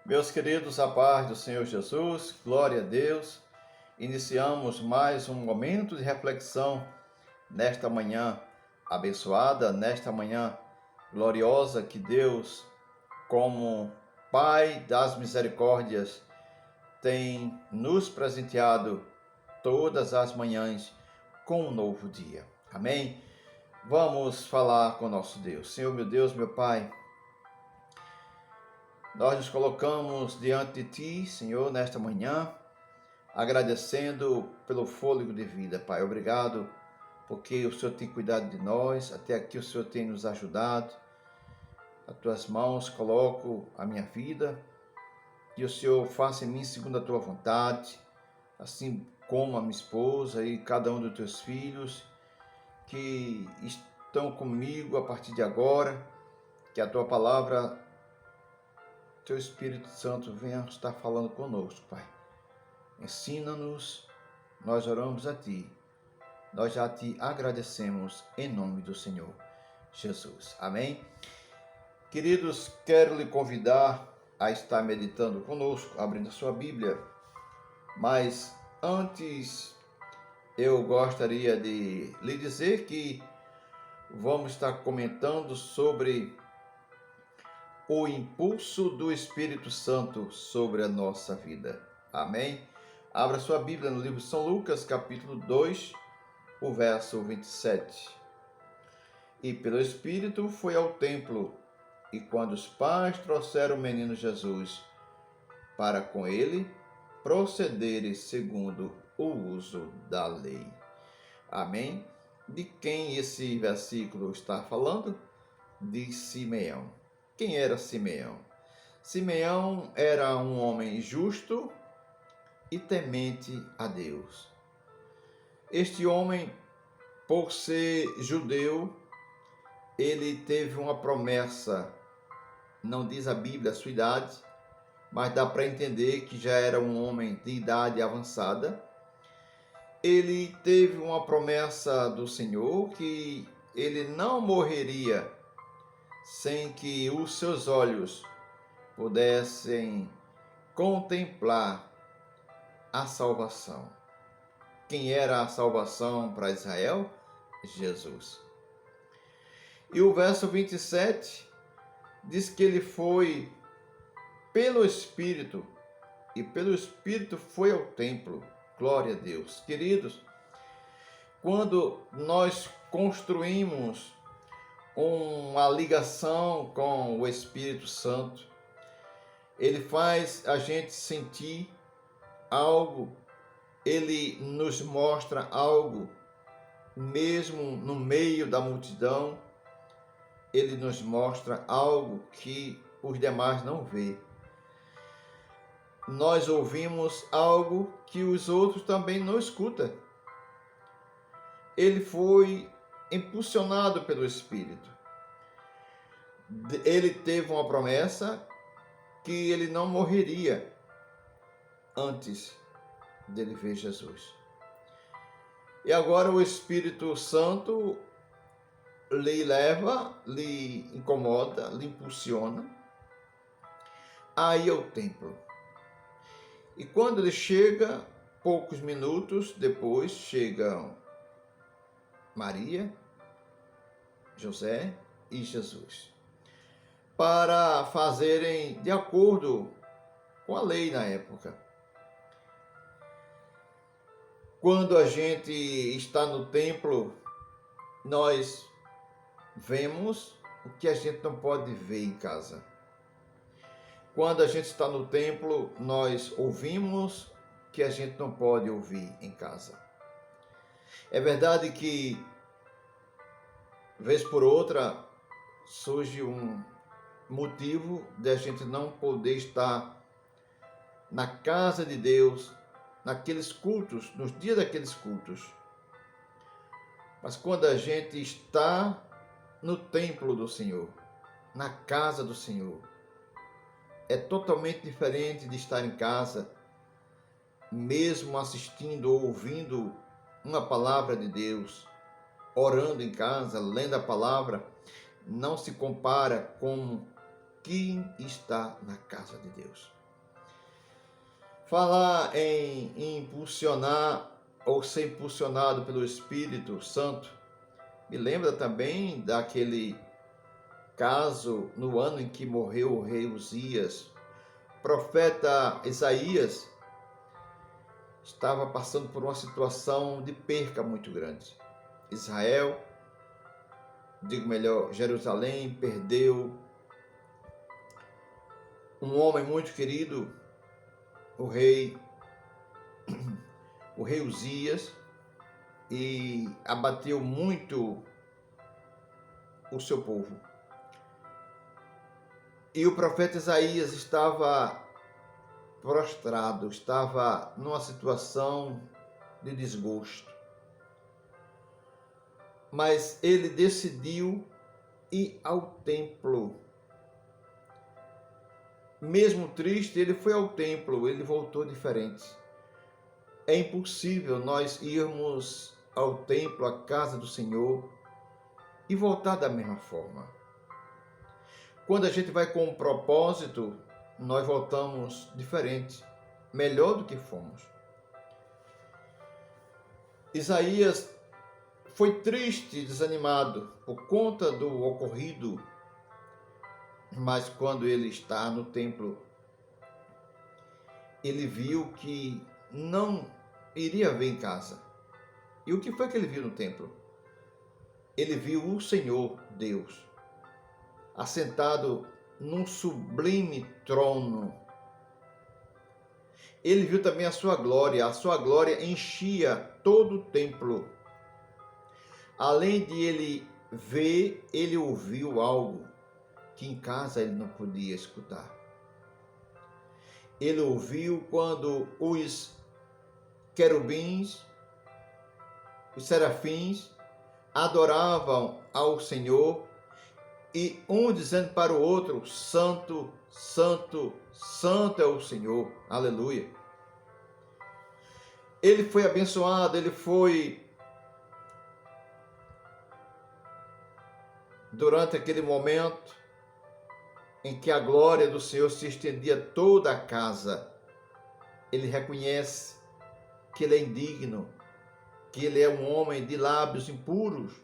Meus queridos, a paz do Senhor Jesus, glória a Deus. Iniciamos mais um momento de reflexão nesta manhã abençoada, nesta manhã gloriosa que Deus, como Pai das misericórdias, tem nos presenteado todas as manhãs com um novo dia. Amém? Vamos falar com nosso Deus. Senhor, meu Deus, meu Pai, nós nos colocamos diante de Ti, Senhor, nesta manhã, agradecendo pelo fôlego de vida, Pai. Obrigado, porque o Senhor tem cuidado de nós, até aqui o Senhor tem nos ajudado. As Tuas mãos coloco a minha vida, que o Senhor faça em mim segundo a Tua vontade, assim como a minha esposa e cada um dos Teus filhos, que estão comigo a partir de agora, que a Tua palavra, Teu Espírito Santo venha estar falando conosco, Pai. Ensina-nos, nós oramos a Ti, nós já Te agradecemos em nome do Senhor Jesus. Amém? Queridos, quero lhe convidar a estar meditando conosco, abrindo a sua Bíblia, mas antes eu gostaria de lhe dizer que vamos estar comentando sobre o impulso do Espírito Santo sobre a nossa vida. Amém? Abra sua Bíblia no livro de São Lucas, capítulo 2, o verso 27. E pelo Espírito foi ao templo, e quando os pais trouxeram o menino Jesus para com ele procederem segundo o uso da lei. Amém? De quem esse versículo está falando? De Simeão. Quem era Simeão? Simeão era um homem justo e temente a Deus. Este homem, por ser judeu, ele teve uma promessa, não diz a Bíblia a sua idade, mas dá para entender que já era um homem de idade avançada. Ele teve uma promessa do Senhor que ele não morreria sem que os seus olhos pudessem contemplar a salvação. Quem era a salvação para Israel? Jesus. E o verso 27 diz que ele foi pelo Espírito, e pelo Espírito foi ao templo. Glória a Deus. Queridos, quando nós construímos uma ligação com o Espírito Santo, ele faz a gente sentir algo, ele nos mostra algo, mesmo no meio da multidão, ele nos mostra algo que os demais não vê. Nós ouvimos algo que os outros também não escutam. Ele foi impulsionado pelo Espírito. Ele teve uma promessa que ele não morreria antes dele ver Jesus. E agora o Espírito Santo lhe leva, lhe incomoda, lhe impulsiona a ir ao templo. E quando ele chega, poucos minutos depois, chegam Maria, José e Jesus, para fazerem de acordo com a lei na época. Quando a gente está no templo, nós vemos o que a gente não pode ver em casa. Quando a gente está no templo, nós ouvimos o que a gente não pode ouvir em casa. É verdade que, vez por outra, surge um motivo de a gente não poder estar na casa de Deus, naqueles cultos, nos dias daqueles cultos. Mas quando a gente está no templo do Senhor, na casa do Senhor, é totalmente diferente de estar em casa, mesmo assistindo ou ouvindo uma palavra de Deus, orando em casa, lendo a palavra, não se compara com quem está na casa de Deus. Falar em impulsionar ou ser impulsionado pelo Espírito Santo me lembra também daquele caso no ano em que morreu o rei Uzias. O profeta Isaías estava passando por uma situação de perca muito grande. Israel, digo melhor, Jerusalém, perdeu um homem muito querido, o rei Uzias, e abateu muito o seu povo. E o profeta Isaías estava prostrado, estava numa situação de desgosto. Mas ele decidiu ir ao templo. Mesmo triste, ele foi ao templo, ele voltou diferente. É impossível nós irmos ao templo, à casa do Senhor, e voltar da mesma forma. Quando a gente vai com um propósito, nós voltamos diferente, melhor do que fomos. Isaías foi triste e desanimado por conta do ocorrido, mas quando ele está no templo, ele viu que não iria ver em casa. E o que foi que ele viu no templo? Ele viu o Senhor Deus assentado num sublime trono. Ele viu também a sua glória enchia todo o templo. Além de ele ver, ele ouviu algo que em casa ele não podia escutar. Ele ouviu quando os querubins, os serafins, adoravam ao Senhor, e um dizendo para o outro: Santo, Santo, Santo é o Senhor. Aleluia. Ele foi abençoado, ele foi, durante aquele momento em que a glória do Senhor se estendia toda a casa, ele reconhece que ele é indigno, que ele é um homem de lábios impuros.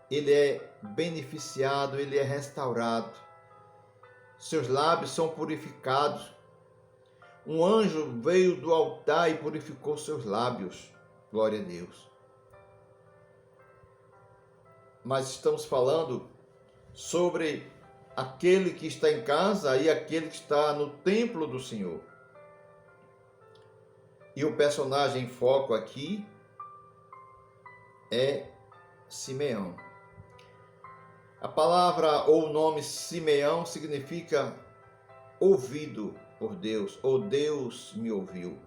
Ele é beneficiado, ele é restaurado. Seus lábios são purificados. Um anjo veio do altar e purificou seus lábios. Glória a Deus. Mas estamos falando sobre aquele que está em casa e aquele que está no templo do Senhor. E o personagem em foco aqui é Simeão. A palavra ou o nome Simeão significa ouvido por Deus, ou Deus me ouviu.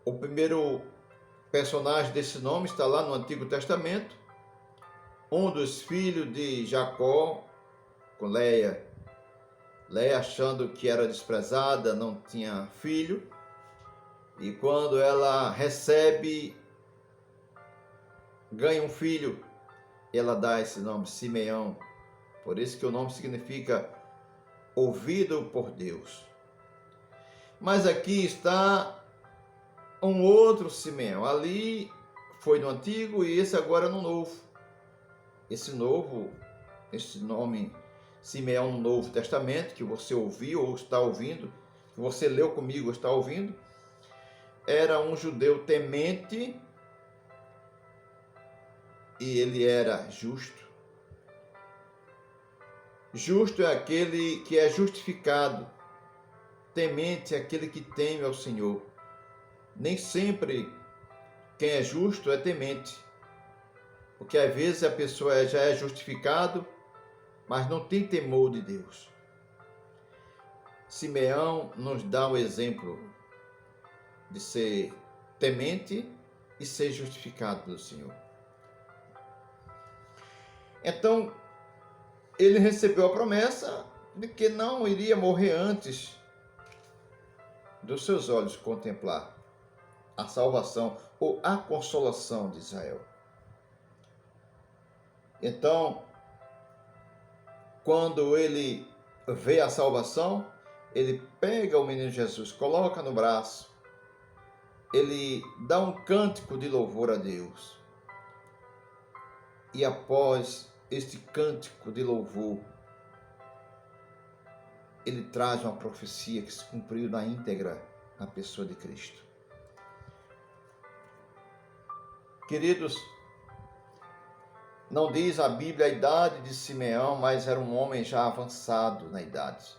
O primeiro personagem desse nome está lá no Antigo Testamento, um dos filhos de Jacó com Leia. Leia, achando que era desprezada, não tinha filho, e quando ela recebe, ganha um filho, ela dá esse nome, Simeão. Por isso que o nome significa ouvido por Deus. Mas aqui está um outro Simeão. Ali foi no Antigo e esse agora no Novo. Esse nome Simeão no Novo Testamento, que você ouviu ou está ouvindo, que você leu comigo ou está ouvindo, era um judeu temente e ele era justo. Justo é aquele que é justificado. Temente é aquele que teme ao Senhor. Nem sempre quem é justo é temente. Porque às vezes a pessoa já é justificado, mas não tem temor de Deus. Simeão nos dá o exemplo de ser temente e ser justificado pelo Senhor. Então, ele recebeu a promessa de que não iria morrer antes dos seus olhos contemplar a salvação ou a consolação de Israel. Então, quando ele vê a salvação, ele pega o menino Jesus, coloca no braço, ele dá um cântico de louvor a Deus. E após este cântico de louvor, ele traz uma profecia que se cumpriu na íntegra na pessoa de Cristo. Queridos, não diz a Bíblia a idade de Simeão, mas era um homem já avançado na idade.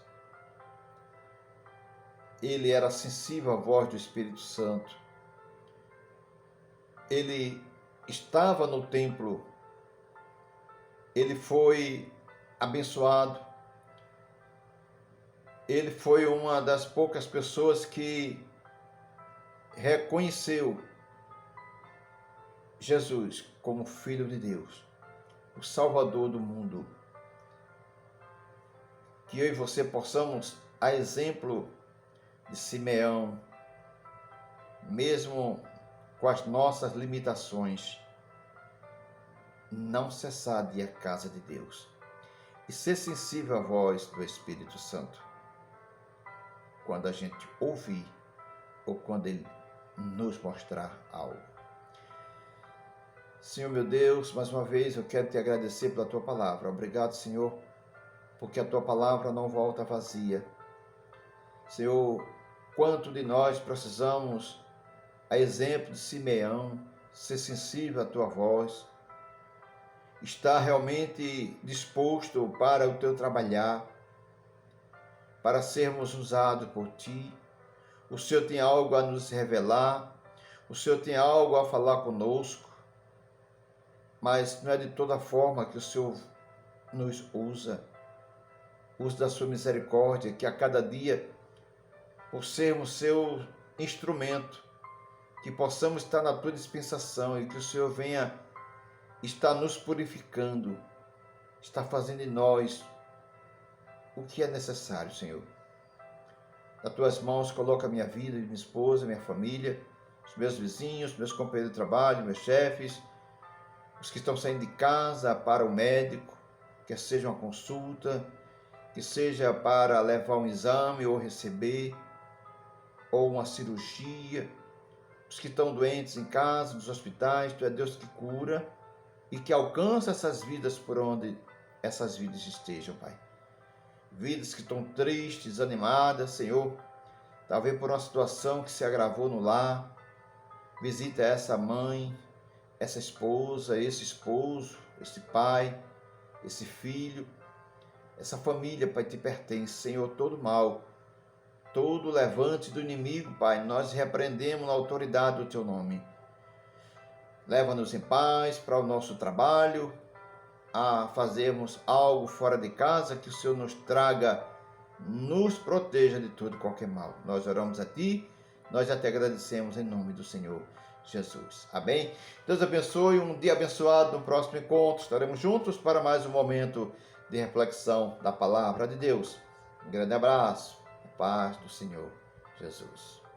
Ele era sensível à voz do Espírito Santo. Ele estava no templo. Ele foi abençoado. Ele foi uma das poucas pessoas que reconheceu Jesus como Filho de Deus, o Salvador do mundo. Que eu e você possamos, a exemplo de Simeão, mesmo com as nossas limitações, não cessar de ir à casa de Deus e ser sensível à voz do Espírito Santo quando a gente ouvir ou quando Ele nos mostrar algo. Senhor meu Deus, mais uma vez eu quero te agradecer pela Tua palavra. Obrigado, Senhor, porque a Tua palavra não volta vazia. Senhor, quanto de nós precisamos, a exemplo de Simeão, ser sensível à Tua voz, estar realmente disposto para o Teu trabalhar, para sermos usados por Ti. O Senhor tem algo a nos revelar, o Senhor tem algo a falar conosco, mas não é de toda forma que o Senhor nos usa. Use da sua misericórdia, que a cada dia, por sermos seu instrumento, que possamos estar na tua dispensação e que o Senhor venha estar nos purificando, está fazendo em nós o que é necessário, Senhor. Nas tuas mãos coloca a minha vida, minha esposa, minha família, os meus vizinhos, meus companheiros de trabalho, meus chefes, os que estão saindo de casa para o médico, quer seja uma consulta, que seja para levar um exame ou receber, ou uma cirurgia, os que estão doentes em casa, nos hospitais. Tu é Deus que cura e que alcança essas vidas por onde essas vidas estejam, Pai. Vidas que estão tristes, desanimadas, Senhor, talvez por uma situação que se agravou no lar. Visita essa mãe, essa esposa, esse esposo, esse pai, esse filho, essa família, Pai, te pertence, Senhor. Todo mal, todo levante do inimigo, Pai, nós repreendemos na autoridade do Teu nome. Leva-nos em paz para o nosso trabalho, a fazermos algo fora de casa, que o Senhor nos traga, nos proteja de tudo e qualquer mal. Nós oramos a Ti, nós já te agradecemos em nome do Senhor Jesus. Amém? Deus abençoe, um dia abençoado. No próximo encontro estaremos juntos para mais um momento de reflexão da palavra de Deus. Um grande abraço, a paz do Senhor Jesus.